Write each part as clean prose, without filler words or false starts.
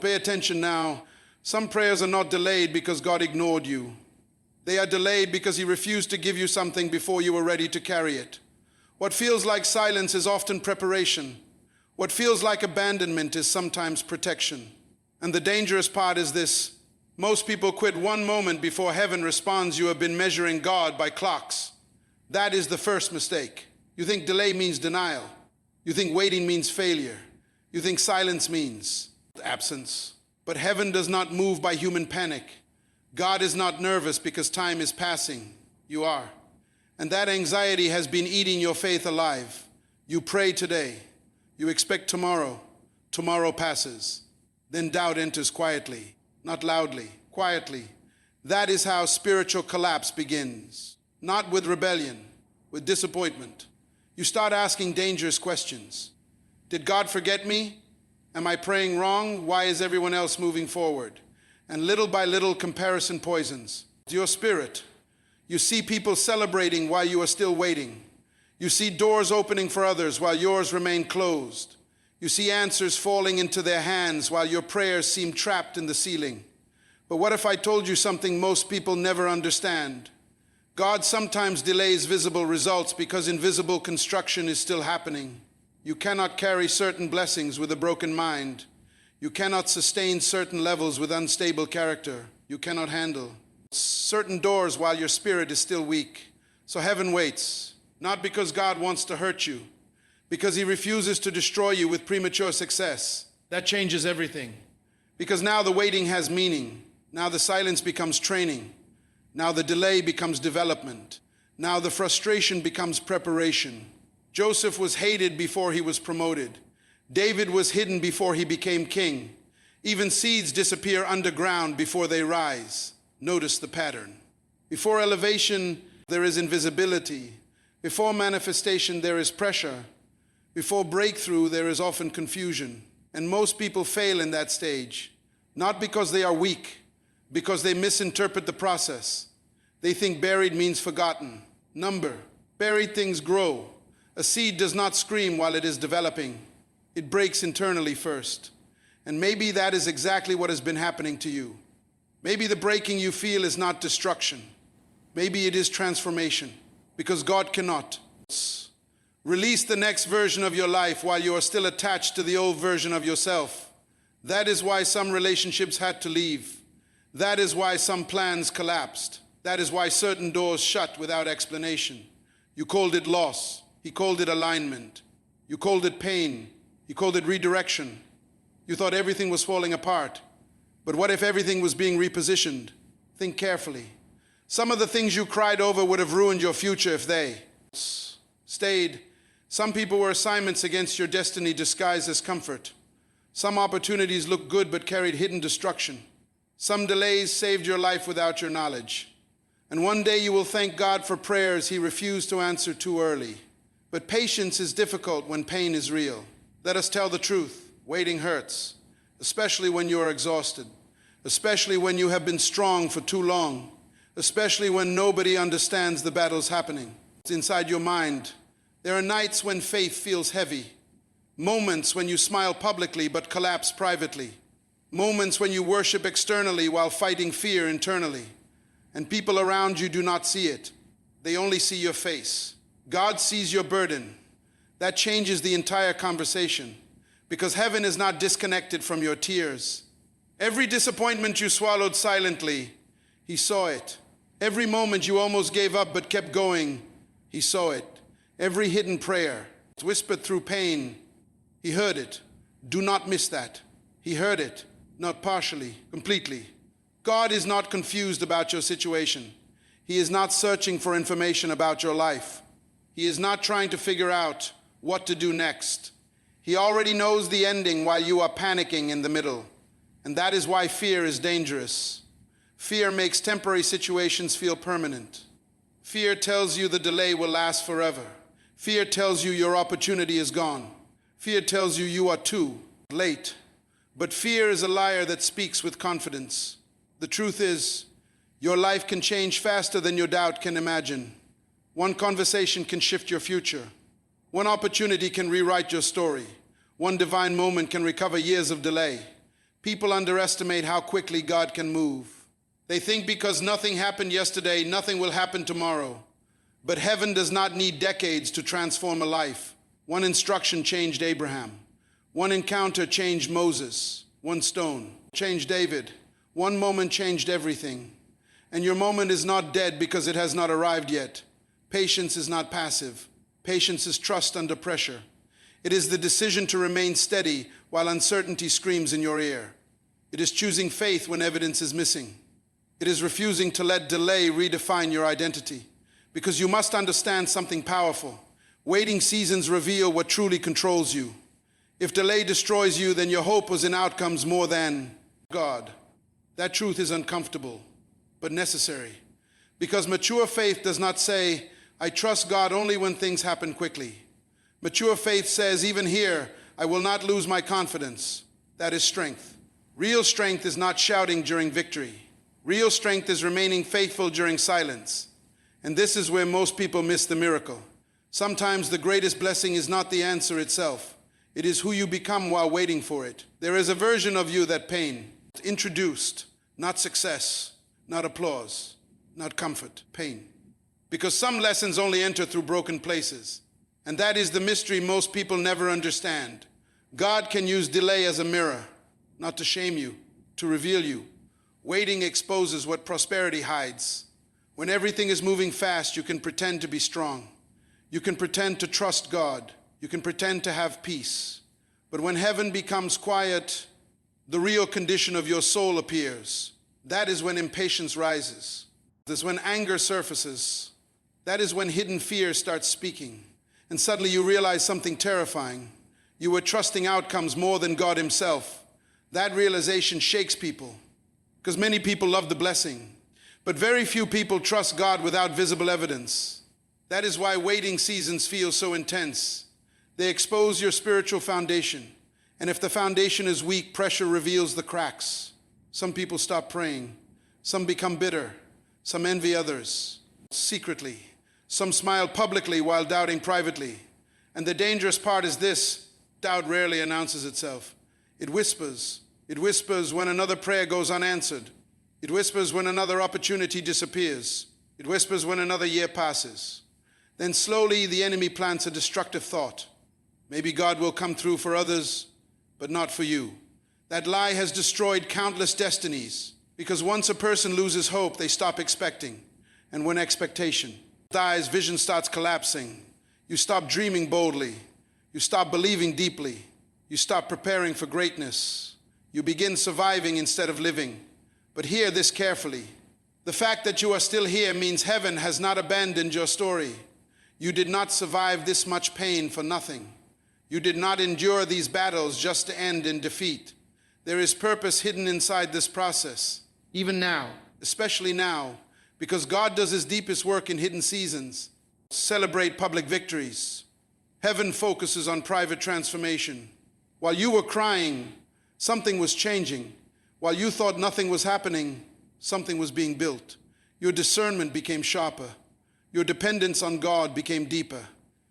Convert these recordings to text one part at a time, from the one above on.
Pay attention now. Some prayers are not delayed because God ignored you. They are delayed because He refused to give you something before you were ready to carry it. What feels like silence is often preparation. What feels like abandonment is sometimes protection. And the dangerous part is this: most people quit one moment before heaven responds. You have been measuring God by clocks. That is the first mistake. You think delay means denial. You think waiting means failure. You think silence means absence. But heaven does not move by human panic. God is not nervous because time is passing. You are. And that anxiety has been eating your faith alive. You pray today. You expect tomorrow. Tomorrow passes. Then doubt enters quietly, not loudly, quietly. That is how spiritual collapse begins. Not with rebellion, with disappointment. You start asking dangerous questions. Did God forget me? Am I praying wrong? Why is everyone else moving forward? And little by little, comparison poisons your spirit. You see people celebrating while you are still waiting. You see doors opening for others while yours remain closed. You see answers falling into their hands while your prayers seem trapped in the ceiling. But what if I told you something most people never understand? God sometimes delays visible results because invisible construction is still happening. You cannot carry certain blessings with a broken mind. You cannot sustain certain levels with unstable character. You cannot handle certain doors while your spirit is still weak. So heaven waits, not because God wants to hurt you, because He refuses to destroy you with premature success. That changes everything. Because now the waiting has meaning. Now the silence becomes training. Now the delay becomes development. Now the frustration becomes preparation. Joseph was hated before he was promoted. David was hidden before he became king. Even seeds disappear underground before they rise. Notice the pattern. Before elevation, there is invisibility. Before manifestation, there is pressure. Before breakthrough, there is often confusion. And most people fail in that stage, not because they are weak, because they misinterpret the process. They think buried means forgotten. Number. Buried things grow. A seed does not scream while it is developing. It breaks internally first. And maybe that is exactly what has been happening to you. Maybe the breaking you feel is not destruction. Maybe it is transformation, because God cannot release the next version of your life while you are still attached to the old version of yourself. That is why some relationships had to leave. That is why some plans collapsed. That is why certain doors shut without explanation. You called it loss. He called it alignment. You called it pain. He called it redirection. You thought everything was falling apart. But what if everything was being repositioned? Think carefully. Some of the things you cried over would have ruined your future if they stayed. Some people were assignments against your destiny disguised as comfort. Some opportunities looked good but carried hidden destruction. Some delays saved your life without your knowledge. And one day you will thank God for prayers He refused to answer too early. But patience is difficult when pain is real. Let us tell the truth. Waiting hurts, especially when you are exhausted, especially when you have been strong for too long, especially when nobody understands the battles happening. It's inside your mind. There are nights when faith feels heavy, moments when you smile publicly but collapse privately, moments when you worship externally while fighting fear internally, and people around you do not see it. They only see your face. God sees your burden. That changes the entire conversation, because heaven is not disconnected from your tears. Every disappointment you swallowed silently, He saw it. Every moment you almost gave up but kept going, He saw it. Every hidden prayer, whispered through pain, He heard it. Do not miss that. He heard it, not partially, completely. God is not confused about your situation. He is not searching for information about your life. He is not trying to figure out what to do next. He already knows the ending while you are panicking in the middle. And that is why fear is dangerous. Fear makes temporary situations feel permanent. Fear tells you the delay will last forever. Fear tells you your opportunity is gone. Fear tells you you are too late. But fear is a liar that speaks with confidence. The truth is, your life can change faster than your doubt can imagine. One conversation can shift your future. One opportunity can rewrite your story. One divine moment can recover years of delay. People underestimate how quickly God can move. They think because nothing happened yesterday, nothing will happen tomorrow. But heaven does not need decades to transform a life. One instruction changed Abraham. One encounter changed Moses. One stone changed David. One moment changed everything. And your moment is not dead because it has not arrived yet. Patience is not passive. Patience is trust under pressure. It is the decision to remain steady while uncertainty screams in your ear. It is choosing faith when evidence is missing. It is refusing to let delay redefine your identity. Because you must understand something powerful. Waiting seasons reveal what truly controls you. If delay destroys you, then your hope was in outcomes more than God. That truth is uncomfortable, but necessary. Because mature faith does not say, I trust God only when things happen quickly. Mature faith says, even here, I will not lose my confidence. That is strength. Real strength is not shouting during victory. Real strength is remaining faithful during silence. And this is where most people miss the miracle. Sometimes the greatest blessing is not the answer itself. It is who you become while waiting for it. There is a version of you that pain. It's introduced, not success, not applause, not comfort, pain. Because some lessons only enter through broken places. And that is the mystery most people never understand. God can use delay as a mirror, not to shame you, to reveal you. Waiting exposes what prosperity hides. When everything is moving fast, you can pretend to be strong. You can pretend to trust God. You can pretend to have peace. But when heaven becomes quiet, the real condition of your soul appears. That is when impatience rises. That is when anger surfaces. That is when hidden fear starts speaking. And suddenly you realize something terrifying. You were trusting outcomes more than God himself. That realization shakes people. Because many people love the blessing. But very few people trust God without visible evidence. That is why waiting seasons feel so intense. They expose your spiritual foundation. And if the foundation is weak, pressure reveals the cracks. Some people stop praying. Some become bitter. Some envy others secretly. Some smile publicly while doubting privately. And the dangerous part is this: doubt rarely announces itself. It whispers. It whispers when another prayer goes unanswered. It whispers when another opportunity disappears. It whispers when another year passes. Then slowly the enemy plants a destructive thought. Maybe God will come through for others, but not for you. That lie has destroyed countless destinies, because once a person loses hope, they stop expecting. And when expectation dies, vision starts collapsing. You stop dreaming boldly. You stop believing deeply. You stop preparing for greatness. You begin surviving instead of living. But hear this carefully. The fact that you are still here means heaven has not abandoned your story. You did not survive this much pain for nothing. You did not endure these battles just to end in defeat. There is purpose hidden inside this process, even now, especially now, because God does his deepest work in hidden seasons. Celebrate public victories. Heaven focuses on private transformation. While you were crying, something was changing. While you thought nothing was happening, something was being built. Your discernment became sharper. Your dependence on God became deeper.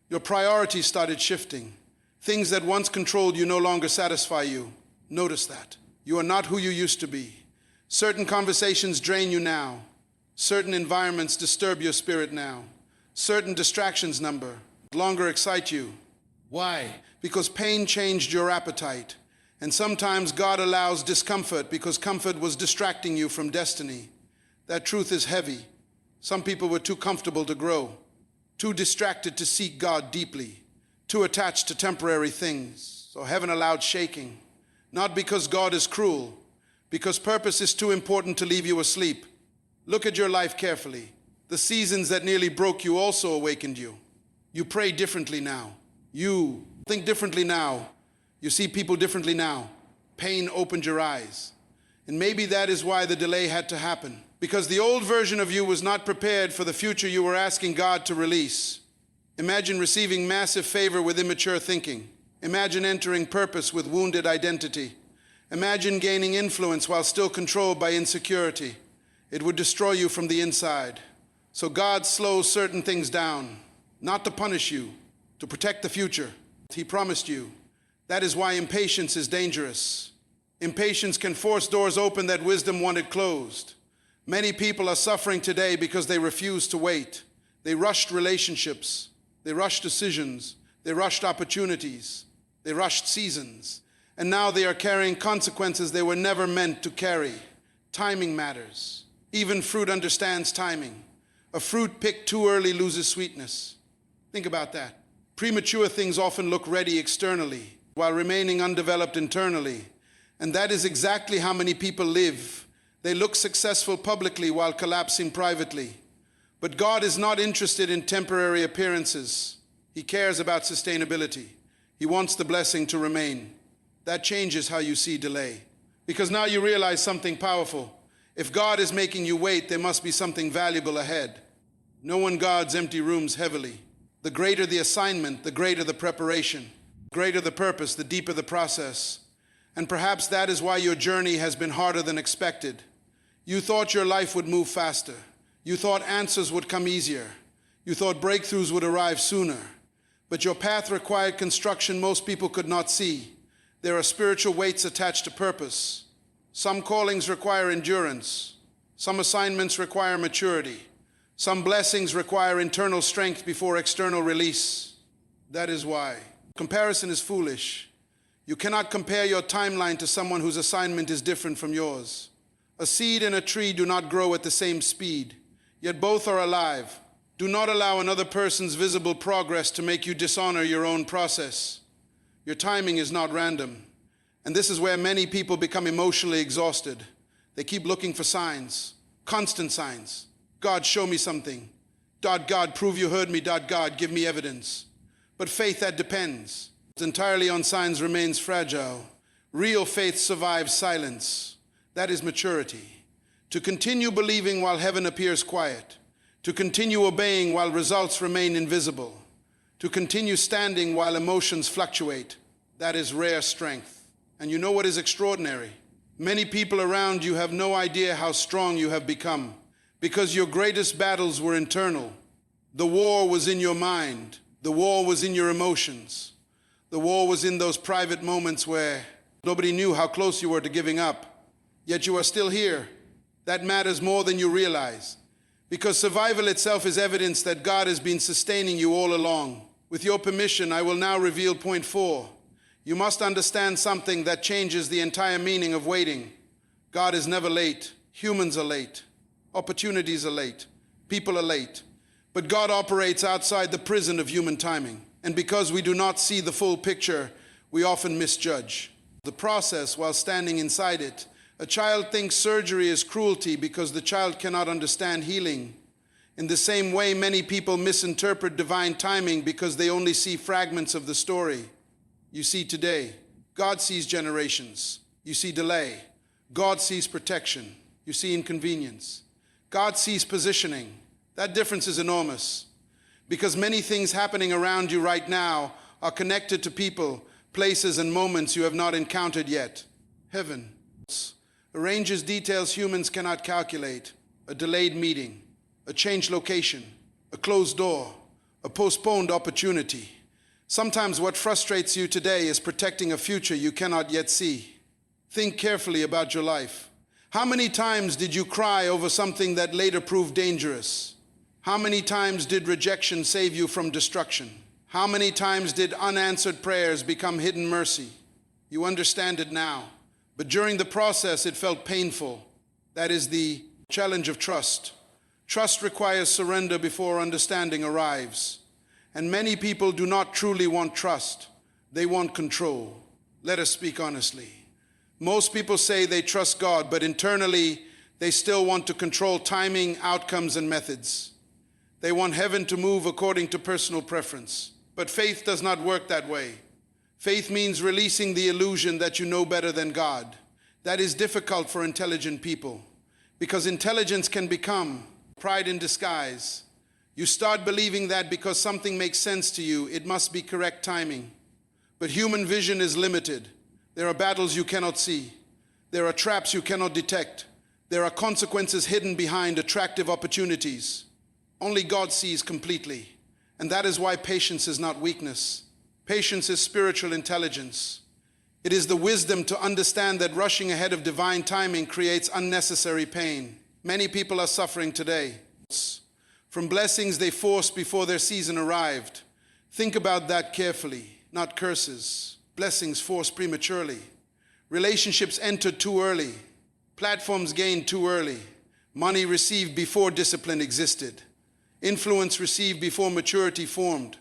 Your priorities started shifting. Things that once controlled you no longer satisfy you. Notice that. You are not who you used to be. Certain conversations drain you now. Certain environments disturb your spirit now. Certain distractions no longer excite you. Why? Because pain changed your appetite. And sometimes God allows discomfort because comfort was distracting you from destiny. That truth is heavy. Some people were too comfortable to grow, too distracted to seek God deeply, too attached to temporary things. So heaven allowed shaking, not because God is cruel, because purpose is too important to leave you asleep. Look at your life carefully. The seasons that nearly broke you also awakened you. You pray differently now. You think differently now. You see people differently now. Pain opened your eyes. And maybe that is why the delay had to happen. Because the old version of you was not prepared for the future you were asking God to release. Imagine receiving massive favor with immature thinking. Imagine entering purpose with wounded identity. Imagine gaining influence while still controlled by insecurity. It would destroy you from the inside. So God slows certain things down, not to punish you, to protect the future. He promised you. That is why impatience is dangerous. Impatience can force doors open that wisdom wanted closed. Many people are suffering today because they refuse to wait. They rushed relationships. They rushed decisions. They rushed opportunities. They rushed seasons. And now they are carrying consequences they were never meant to carry. Timing matters. Even fruit understands timing. A fruit picked too early loses sweetness. Think about that. Premature things often look ready externally while remaining undeveloped internally. And that is exactly how many people live. They look successful publicly while collapsing privately. But God is not interested in temporary appearances. He cares about sustainability. He wants the blessing to remain. That changes how you see delay. Because now you realize something powerful. If God is making you wait, there must be something valuable ahead. No one guards empty rooms heavily. The greater the assignment, the greater the preparation. The greater the purpose, the deeper the process. And perhaps that is why your journey has been harder than expected. You thought your life would move faster. You thought answers would come easier. You thought breakthroughs would arrive sooner. But your path required construction most people could not see. There are spiritual weights attached to purpose. Some callings require endurance. Some assignments require maturity. Some blessings require internal strength before external release. That is why comparison is foolish. You cannot compare your timeline to someone whose assignment is different from yours. A seed and a tree do not grow at the same speed, yet both are alive. Do not allow another person's visible progress to make you dishonor your own process. Your timing is not random. And this is where many people become emotionally exhausted. They keep looking for signs, constant signs. God, show me something. God, prove you heard me. God, give me evidence. But faith that depends entirely on signs remains fragile. Real faith survives silence. That is maturity. To continue believing while heaven appears quiet. To continue obeying while results remain invisible. To continue standing while emotions fluctuate. That is rare strength. And you know what is extraordinary? Many people around you have no idea how strong you have become because your greatest battles were internal. The war was in your mind. The war was in your emotions. The war was in those private moments where nobody knew how close you were to giving up. Yet you are still here. That matters more than you realize. Because survival itself is evidence that God has been sustaining you all along. With your permission, I will now reveal point 4. You must understand something that changes the entire meaning of waiting. God is never late. Humans are late. Opportunities are late. People are late. But God operates outside the prison of human timing. And because we do not see the full picture, we often misjudge the process while standing inside it. A child thinks surgery is cruelty because the child cannot understand healing. In the same way, many people misinterpret divine timing because they only see fragments of the story. You see today. God sees generations. You see delay. God sees protection. You see inconvenience. God sees positioning. That difference is enormous. Because many things happening around you right now are connected to people, places, and moments you have not encountered yet. Heaven arranges details humans cannot calculate. A delayed meeting, a changed location, a closed door, a postponed opportunity. Sometimes what frustrates you today is protecting a future you cannot yet see. Think carefully about your life. How many times did you cry over something that later proved dangerous? How many times did rejection save you from destruction? How many times did unanswered prayers become hidden mercy? You understand it now, but during the process it felt painful. That is the challenge of trust. Trust requires surrender before understanding arrives. And many people do not truly want trust. They want control. Let us speak honestly. Most people say they trust God, but internally they still want to control timing, outcomes, and methods. They want heaven to move according to personal preference. But faith does not work that way. Faith means releasing the illusion that you know better than God. That is difficult for intelligent people because intelligence can become pride in disguise. You start believing that because something makes sense to you, it must be correct timing. But human vision is limited. There are battles you cannot see. There are traps you cannot detect. There are consequences hidden behind attractive opportunities. Only God sees completely. And that is why patience is not weakness. Patience is spiritual intelligence. It is the wisdom to understand that rushing ahead of divine timing creates unnecessary pain. Many people are suffering today from blessings they forced before their season arrived. Think about that carefully, not curses. Blessings forced prematurely. Relationships entered too early. Platforms gained too early. Money received before discipline existed. Influence received before maturity formed.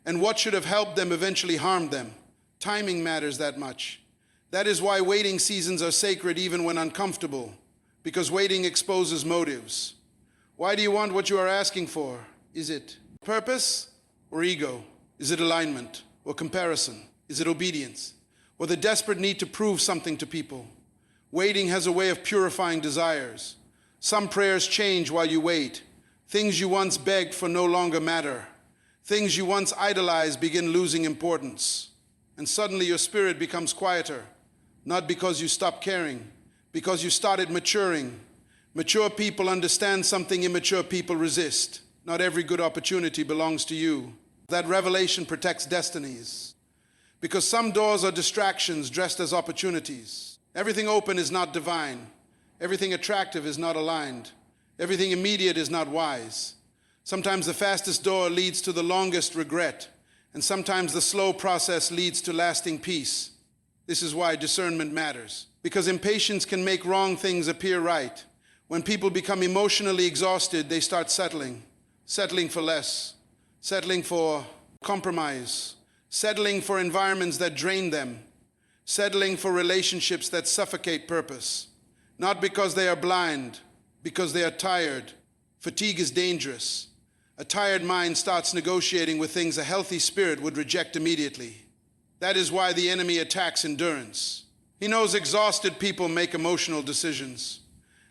And what should have helped them eventually harmed them. Timing matters that much. That is why waiting seasons are sacred even when uncomfortable, because waiting exposes motives. Why do you want what you are asking for? Is it purpose or ego? Is it alignment or comparison? Is it obedience or the desperate need to prove something to people? Waiting has a way of purifying desires. Some prayers change while you wait. Things you once begged for no longer matter. Things you once idolized begin losing importance. And suddenly your spirit becomes quieter, not because you stopped caring, because you started maturing. Mature people understand something immature people resist. Not every good opportunity belongs to you. That revelation protects destinies. Because some doors are distractions dressed as opportunities. Everything open is not divine. Everything attractive is not aligned. Everything immediate is not wise. Sometimes the fastest door leads to the longest regret, and sometimes the slow process leads to lasting peace. This is why discernment matters. Because impatience can make wrong things appear right. When people become emotionally exhausted, they start settling. Settling for less. Settling for compromise. Settling for environments that drain them. Settling for relationships that suffocate purpose. Not because they are blind, because they are tired. Fatigue is dangerous. A tired mind starts negotiating with things a healthy spirit would reject immediately. That is why the enemy attacks endurance. He knows exhausted people make emotional decisions.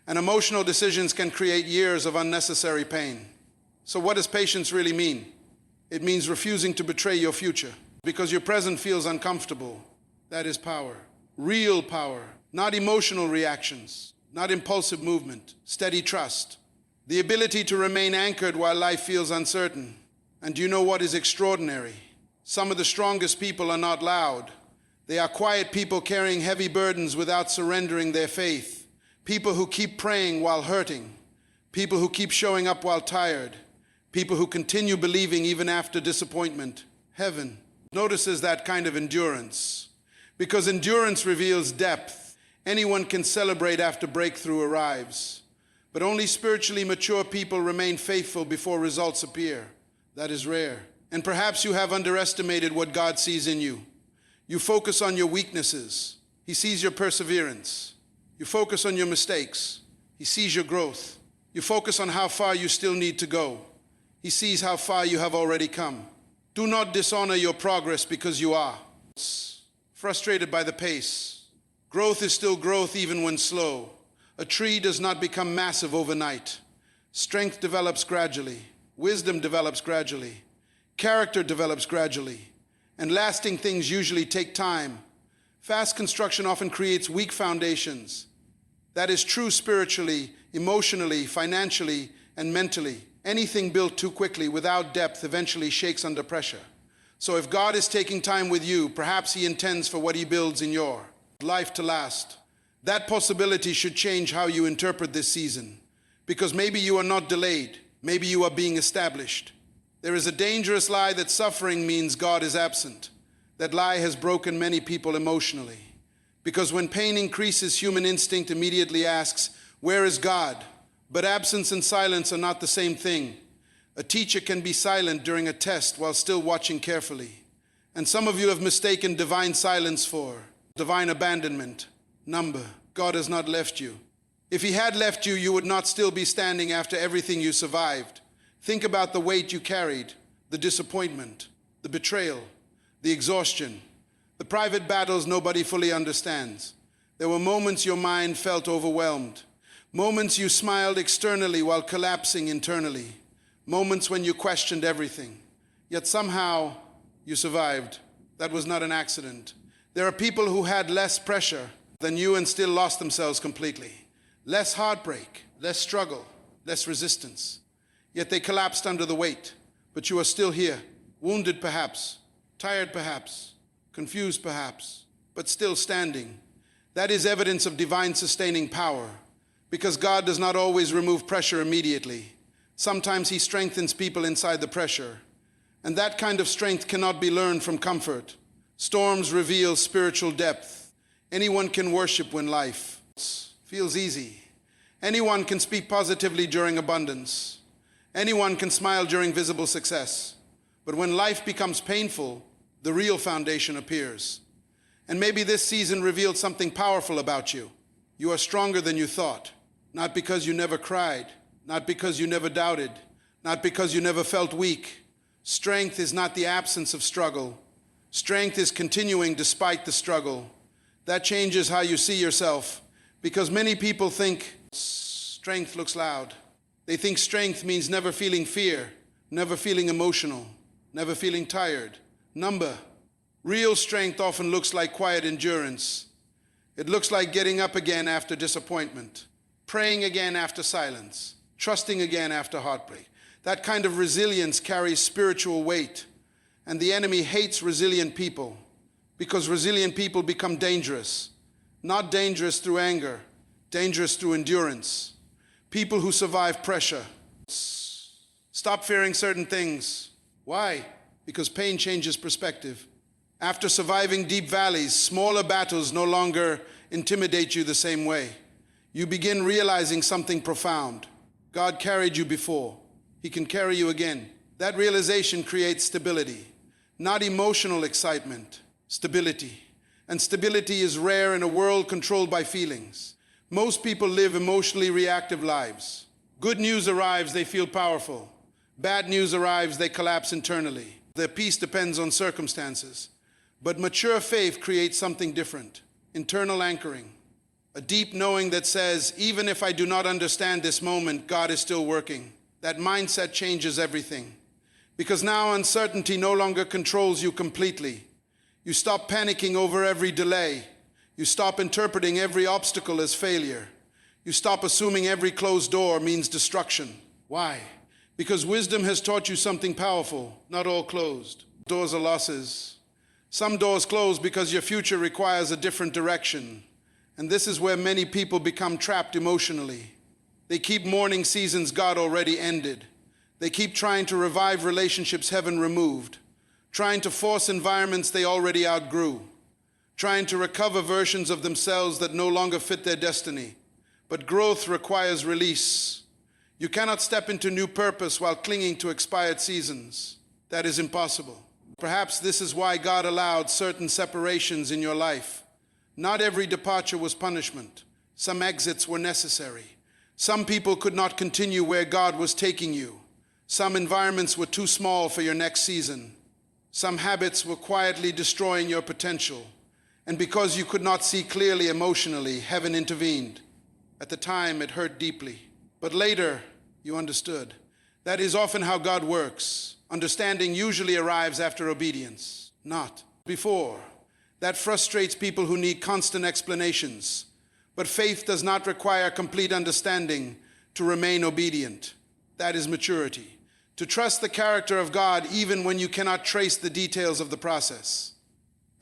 And emotional decisions can create years of unnecessary pain. So what does patience really mean? It means refusing to betray your future because your present feels uncomfortable. That is power. Real power. Not emotional reactions. Not impulsive movement. Steady trust. The ability to remain anchored while life feels uncertain. And do you know what is extraordinary? Some of the strongest people are not loud. They are quiet people carrying heavy burdens without surrendering their faith. People who keep praying while hurting. People who keep showing up while tired. People who continue believing even after disappointment. Heaven notices that kind of endurance. Because endurance reveals depth. Anyone can celebrate after breakthrough arrives. But only spiritually mature people remain faithful before results appear. That is rare. And perhaps you have underestimated what God sees in you. You focus on your weaknesses. He sees your perseverance. You focus on your mistakes. He sees your growth. You focus on how far you still need to go. He sees how far you have already come. Do not dishonor your progress because you are frustrated by the pace. Growth is still growth even when slow. A tree does not become massive overnight. Strength develops gradually. Wisdom develops gradually. Character develops gradually. And lasting things usually take time. Fast construction often creates weak foundations. That is true spiritually, emotionally, financially, and mentally. Anything built too quickly without depth eventually shakes under pressure. So if God is taking time with you, perhaps He intends for what He builds in your life to last. That possibility should change how you interpret this season. Because maybe you are not delayed. Maybe you are being established. There is a dangerous lie that suffering means God is absent. That lie has broken many people emotionally. Because when pain increases, human instinct immediately asks, where is God? But absence and silence are not the same thing. A teacher can be silent during a test while still watching carefully. And some of you have mistaken divine silence for divine abandonment. Number, God has not left you. If He had left you, you would not still be standing after everything you survived. Think about the weight you carried, the disappointment, the betrayal, the exhaustion, the private battles nobody fully understands. There were moments your mind felt overwhelmed. Moments you smiled externally while collapsing internally. Moments when you questioned everything. Yet somehow you survived. That was not an accident. There are people who had less pressure than you and still lost themselves completely. Less heartbreak, less struggle, less resistance. Yet they collapsed under the weight. But you are still here, wounded perhaps, tired perhaps, confused perhaps, but still standing. That is evidence of divine sustaining power, because God does not always remove pressure immediately. Sometimes He strengthens people inside the pressure, and that kind of strength cannot be learned from comfort. Storms reveal spiritual depth. Anyone can worship when life feels easy. Anyone can speak positively during abundance. Anyone can smile during visible success. But when life becomes painful, the real foundation appears. And maybe this season revealed something powerful about you. You are stronger than you thought, not because you never cried, not because you never doubted, not because you never felt weak. Strength is not the absence of struggle. Strength is continuing despite the struggle. That changes how you see yourself, because many people think strength looks loud. They think strength means never feeling fear, never feeling emotional, never feeling tired. Real strength often looks like quiet endurance. It looks like getting up again after disappointment, praying again after silence, trusting again after heartbreak. That kind of resilience carries spiritual weight, and the enemy hates resilient people because resilient people become dangerous. Not dangerous through anger, dangerous through endurance. People who survive pressure stop fearing certain things. Why? Because pain changes perspective. After surviving deep valleys, smaller battles no longer intimidate you the same way. You begin realizing something profound. God carried you before. He can carry you again. That realization creates stability, not emotional excitement, stability. And stability is rare in a world controlled by feelings. Most people live emotionally reactive lives. Good news arrives, they feel powerful. Bad news arrives, they collapse internally. Their peace depends on circumstances. But mature faith creates something different, internal anchoring, a deep knowing that says, even if I do not understand this moment, God is still working. That mindset changes everything, because now uncertainty no longer controls you completely. You stop panicking over every delay. You stop interpreting every obstacle as failure. You stop assuming every closed door means destruction. Why? Because wisdom has taught you something powerful. Not all closed doors are losses. Some doors close because your future requires a different direction. And this is where many people become trapped emotionally. They keep mourning seasons God already ended. They keep trying to revive relationships heaven removed, trying to force environments they already outgrew, trying to recover versions of themselves that no longer fit their destiny. But growth requires release. You cannot step into new purpose while clinging to expired seasons. That is impossible. Perhaps this is why God allowed certain separations in your life. Not every departure was punishment. Some exits were necessary. Some people could not continue where God was taking you. Some environments were too small for your next season. Some habits were quietly destroying your potential. And because you could not see clearly emotionally, heaven intervened. At the time, it hurt deeply. But later, you understood. That is often how God works. Understanding usually arrives after obedience, not before. That frustrates people who need constant explanations. But faith does not require complete understanding to remain obedient. That is maturity. To trust the character of God even when you cannot trace the details of the process.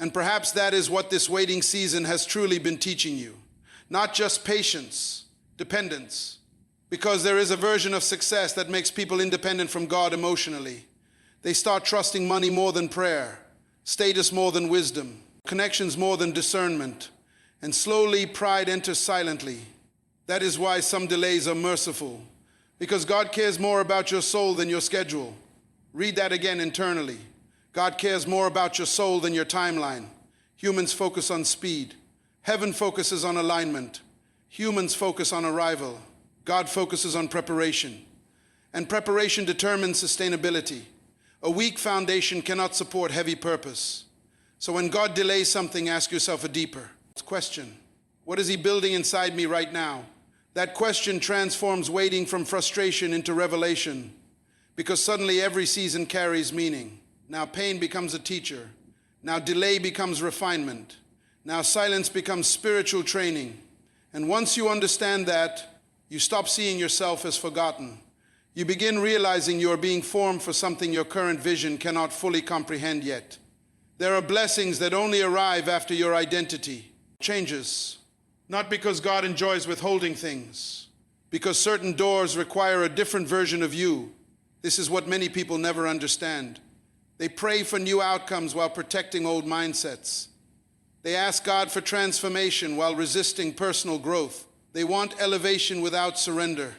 And perhaps that is what this waiting season has truly been teaching you. Not just patience, dependence. Because there is a version of success that makes people independent from God emotionally. They start trusting money more than prayer, status more than wisdom, connections more than discernment, and slowly pride enters silently. That is why some delays are merciful, because God cares more about your soul than your schedule. Read that again internally. God cares more about your soul than your timeline. Humans focus on speed. Heaven focuses on alignment. Humans focus on arrival. God focuses on preparation. And preparation determines sustainability. A weak foundation cannot support heavy purpose. So when God delays something, ask yourself a deeper question. What is He building inside me right now? That question transforms waiting from frustration into revelation, because suddenly every season carries meaning. Now pain becomes a teacher. Now delay becomes refinement. Now silence becomes spiritual training. And once you understand that, you stop seeing yourself as forgotten. You begin realizing you are being formed for something your current vision cannot fully comprehend yet. There are blessings that only arrive after your identity changes. Not because God enjoys withholding things, because certain doors require a different version of you. This is what many people never understand. They pray for new outcomes while protecting old mindsets. They ask God for transformation while resisting personal growth. They want elevation without surrender,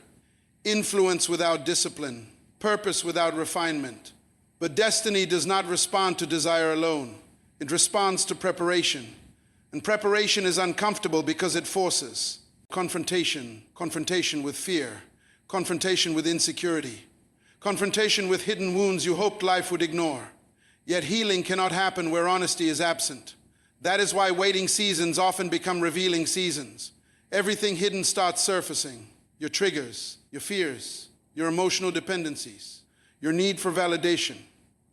influence without discipline, purpose without refinement. But destiny does not respond to desire alone. It responds to preparation. And preparation is uncomfortable because it forces confrontation, confrontation with fear, confrontation with insecurity, confrontation with hidden wounds you hoped life would ignore. Yet healing cannot happen where honesty is absent. That is why waiting seasons often become revealing seasons. Everything hidden starts surfacing. Your triggers, your fears, your emotional dependencies, your need for validation.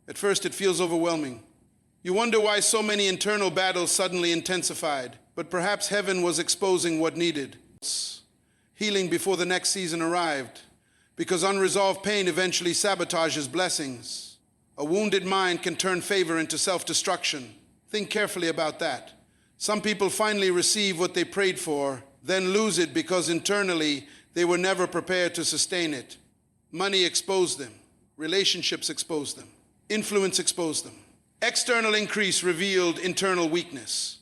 At first it feels overwhelming. You wonder why so many internal battles suddenly intensified, but perhaps heaven was exposing what needed. Healing before the next season arrived, because unresolved pain eventually sabotages blessings. A wounded mind can turn favor into self-destruction. Think carefully about that. Some people finally receive what they prayed for, then lose it because internally they were never prepared to sustain it. Money exposed them. Relationships exposed them. Influence exposed them. External increase revealed internal weakness.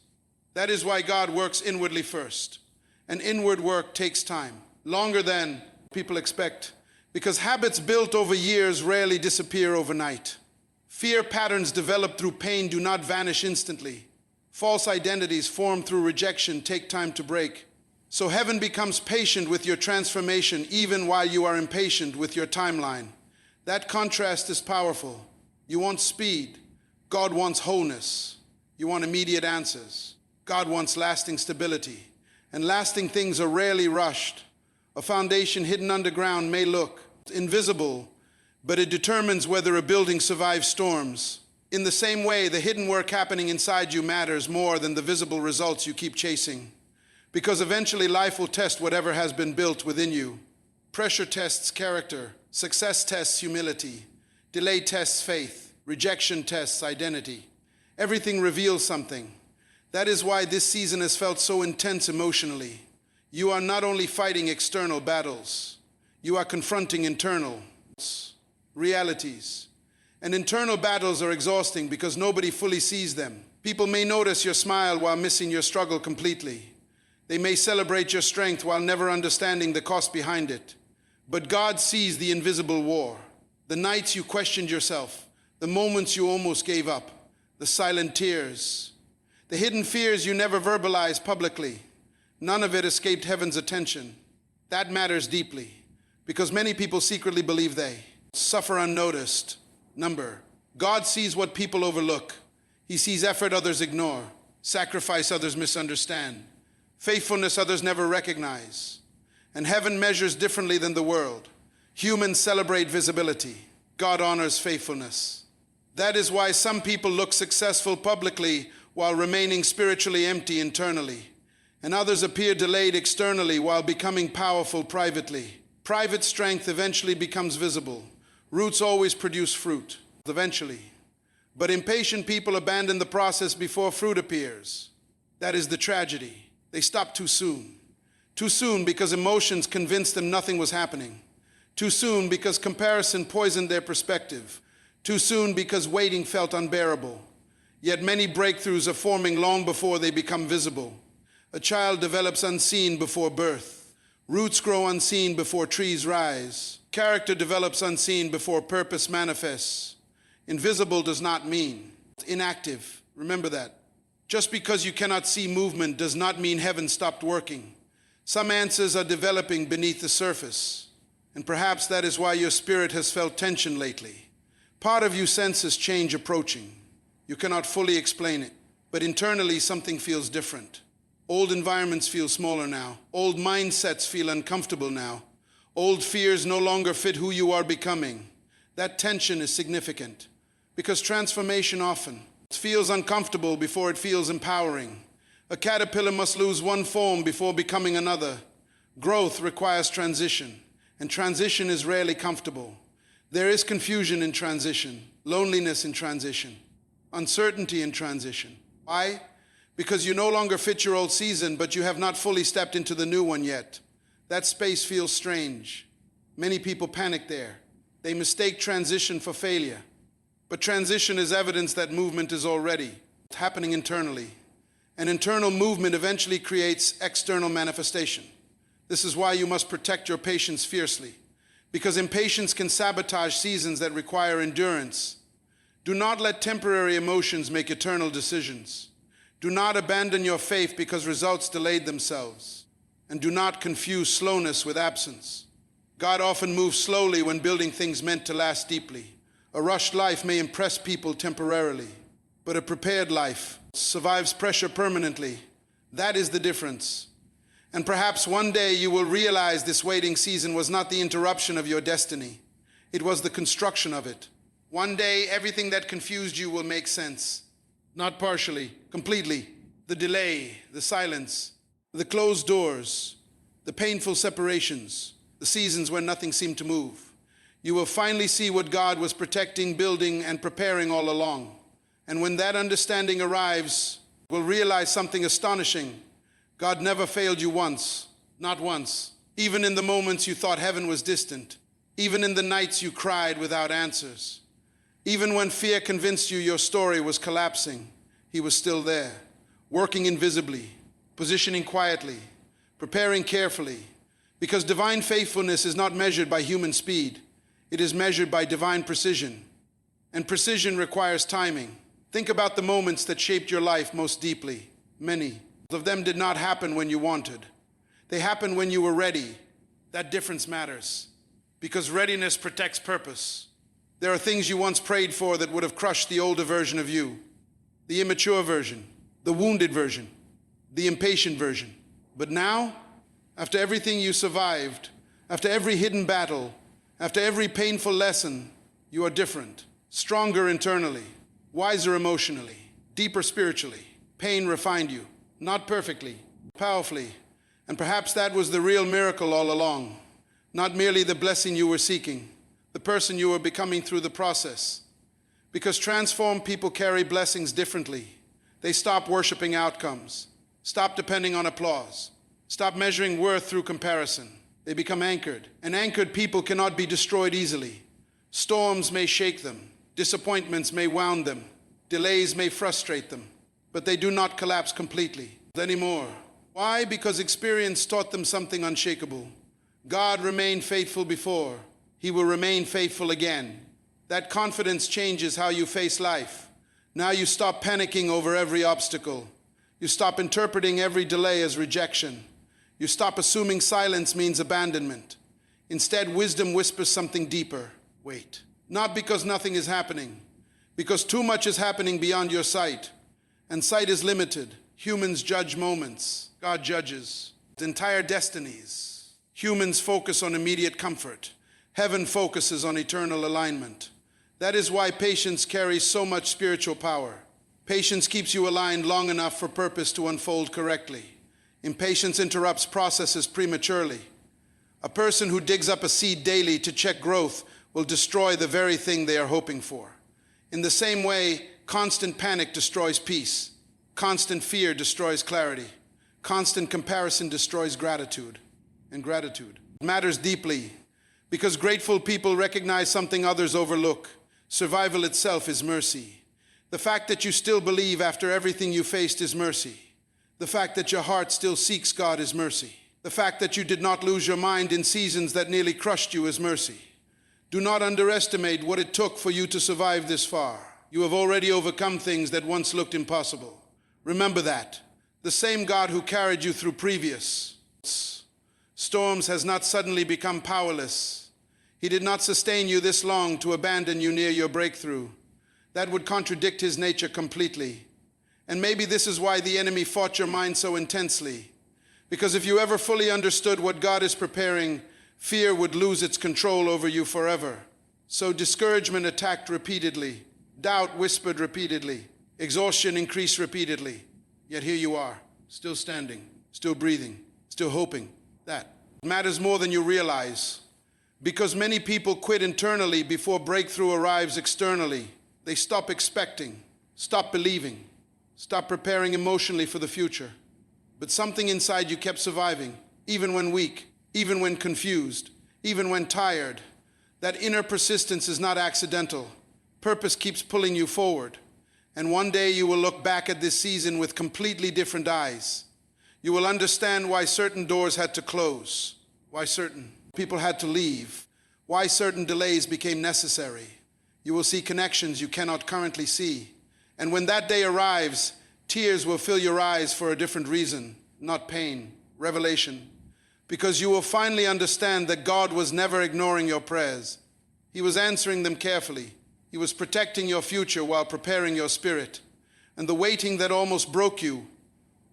That is why God works inwardly first. And inward work takes time, longer than people expect, because habits built over years rarely disappear overnight. Fear patterns developed through pain do not vanish instantly. False identities formed through rejection take time to break. So heaven becomes patient with your transformation even while you are impatient with your timeline. That contrast is powerful. You want speed. God wants wholeness. You want immediate answers. God wants lasting stability. And lasting things are rarely rushed. A foundation hidden underground may look invisible, but it determines whether a building survives storms. In the same way, the hidden work happening inside you matters more than the visible results you keep chasing. Because eventually life will test whatever has been built within you. Pressure tests character. Success tests humility. Delay tests faith. Rejection tests identity. Everything reveals something. That is why this season has felt so intense emotionally. You are not only fighting external battles, you are confronting internal realities. And internal battles are exhausting because nobody fully sees them. People may notice your smile while missing your struggle completely. They may celebrate your strength while never understanding the cost behind it. But God sees the invisible war. The nights you questioned yourself, the moments you almost gave up, the silent tears, the hidden fears you never verbalized publicly. None of it escaped heaven's attention. That matters deeply, because many people secretly believe they suffer unnoticed. God sees what people overlook. He sees effort others ignore, sacrifice others misunderstand, faithfulness others never recognize. And heaven measures differently than the world. Humans celebrate visibility. God honors faithfulness. That is why some people look successful publicly while remaining spiritually empty internally, and others appear delayed externally while becoming powerful privately. Private strength eventually becomes visible. Roots always produce fruit, eventually. But impatient people abandon the process before fruit appears. That is the tragedy. They stop too soon. Too soon because emotions convinced them nothing was happening. Too soon because comparison poisoned their perspective. Too soon because waiting felt unbearable. Yet many breakthroughs are forming long before they become visible. A child develops unseen before birth. Roots grow unseen before trees rise. Character develops unseen before purpose manifests. Invisible does not mean inactive. Remember that. Just because you cannot see movement does not mean heaven stopped working. Some answers are developing beneath the surface. And perhaps that is why your spirit has felt tension lately. Part of you senses change approaching. You cannot fully explain it, but internally something feels different. Old environments feel smaller now. Old mindsets feel uncomfortable now. Old fears no longer fit who you are becoming. That tension is significant because transformation often feels uncomfortable before it feels empowering. A caterpillar must lose one form before becoming another. Growth requires transition, and transition is rarely comfortable. There is confusion in transition, loneliness in transition. uncertainty in transition. Why? Because you no longer fit your old season, but you have not fully stepped into the new one yet. That space feels strange. Many people panic there. They mistake transition for failure. But transition is evidence that movement is already happening internally. An internal movement eventually creates external manifestation. This is why you must protect your patience fiercely, because impatience can sabotage seasons that require endurance. Do not let temporary emotions make eternal decisions. Do not abandon your faith because results delayed themselves. And do not confuse slowness with absence. God often moves slowly when building things meant to last deeply. A rushed life may impress people temporarily, but a prepared life survives pressure permanently. That is the difference. And perhaps one day you will realize this waiting season was not the interruption of your destiny. It was the construction of it. One day, everything that confused you will make sense. Not partially, completely. The delay, the silence, the closed doors, the painful separations, the seasons when nothing seemed to move. You will finally see what God was protecting, building, and preparing all along. And when that understanding arrives, you will realize something astonishing. God never failed you once, not once. Even in the moments you thought heaven was distant. Even in the nights you cried without answers. Even when fear convinced you your story was collapsing, He was still there, working invisibly, positioning quietly, preparing carefully. Because divine faithfulness is not measured by human speed. It is measured by divine precision. And precision requires timing. Think about the moments that shaped your life most deeply. Many of them did not happen when you wanted. They happened when you were ready. That difference matters, because readiness protects purpose. There are things you once prayed for that would have crushed the older version of you, the immature version, the wounded version, the impatient version. But now, after everything you survived, after every hidden battle, after every painful lesson, you are different, stronger internally, wiser emotionally, deeper spiritually. Pain refined you, not perfectly, powerfully. And perhaps that was the real miracle all along, not merely the blessing you were seeking, the person you were becoming through the process. Because transformed people carry blessings differently. They stop worshiping outcomes, stop depending on applause, stop measuring worth through comparison. They become anchored, and anchored people cannot be destroyed easily. Storms may shake them, disappointments may wound them, delays may frustrate them, but they do not collapse completely anymore. Why? Because experience taught them something unshakable. God remained faithful before. He will remain faithful again. That confidence changes how you face life. Now you stop panicking over every obstacle. You stop interpreting every delay as rejection. You stop assuming silence means abandonment. Instead, wisdom whispers something deeper. Wait. Not because nothing is happening, because too much is happening beyond your sight. And sight is limited. Humans judge moments. God judges entire destinies. Humans focus on immediate comfort. Heaven focuses on eternal alignment. That is why patience carries so much spiritual power. Patience keeps you aligned long enough for purpose to unfold correctly. Impatience interrupts processes prematurely. A person who digs up a seed daily to check growth will destroy the very thing they are hoping for. In the same way, constant panic destroys peace. Constant fear destroys clarity. Constant comparison destroys gratitude. And gratitude matters deeply, because grateful people recognize something others overlook. Survival itself is mercy. The fact that you still believe after everything you faced is mercy. The fact that your heart still seeks God is mercy. The fact that you did not lose your mind in seasons that nearly crushed you is mercy. Do not underestimate what it took for you to survive this far. You have already overcome things that once looked impossible. Remember that. The same God who carried you through previous storms has not suddenly become powerless. He did not sustain you this long to abandon you near your breakthrough. That would contradict His nature completely. And maybe this is why the enemy fought your mind so intensely. Because if you ever fully understood what God is preparing, fear would lose its control over you forever. So discouragement attacked repeatedly, doubt whispered repeatedly, exhaustion increased repeatedly. Yet here you are, still standing, still breathing, still hoping. That matters more than you realize. Because many people quit internally before breakthrough arrives externally. They stop expecting. Stop believing. Stop preparing emotionally for the future. But something inside you kept surviving, even when weak, even when confused, even when tired. That inner persistence is not accidental. Purpose keeps pulling you forward. And one day you will look back at this season with completely different eyes. You will understand why certain doors had to close, why certain people had to leave, why certain delays became necessary. You will see connections you cannot currently see. And when that day arrives, tears will fill your eyes for a different reason, not pain, revelation. Because you will finally understand that God was never ignoring your prayers. He was answering them carefully. He was protecting your future while preparing your spirit. And the waiting that almost broke you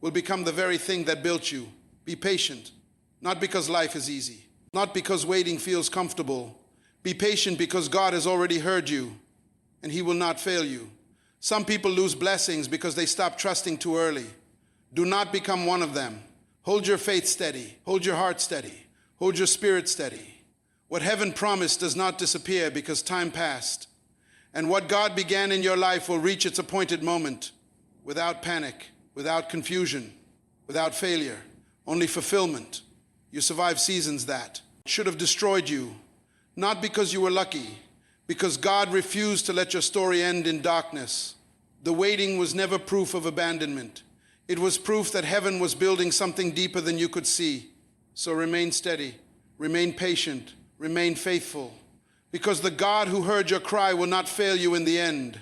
will become the very thing that built you. Be patient, not because life is easy, not because waiting feels comfortable. Be patient because God has already heard you, and He will not fail you. Some people lose blessings because they stop trusting too early. Do not become one of them. Hold your faith steady. Hold your heart steady. Hold your spirit steady. What heaven promised does not disappear because time passed. And what God began in your life will reach its appointed moment without panic, without confusion, without failure, only fulfillment. You survived seasons that should have destroyed you, not because you were lucky, because God refused to let your story end in darkness. The waiting was never proof of abandonment. It was proof that heaven was building something deeper than you could see. So remain steady, remain patient, remain faithful, because the God who heard your cry will not fail you in the end.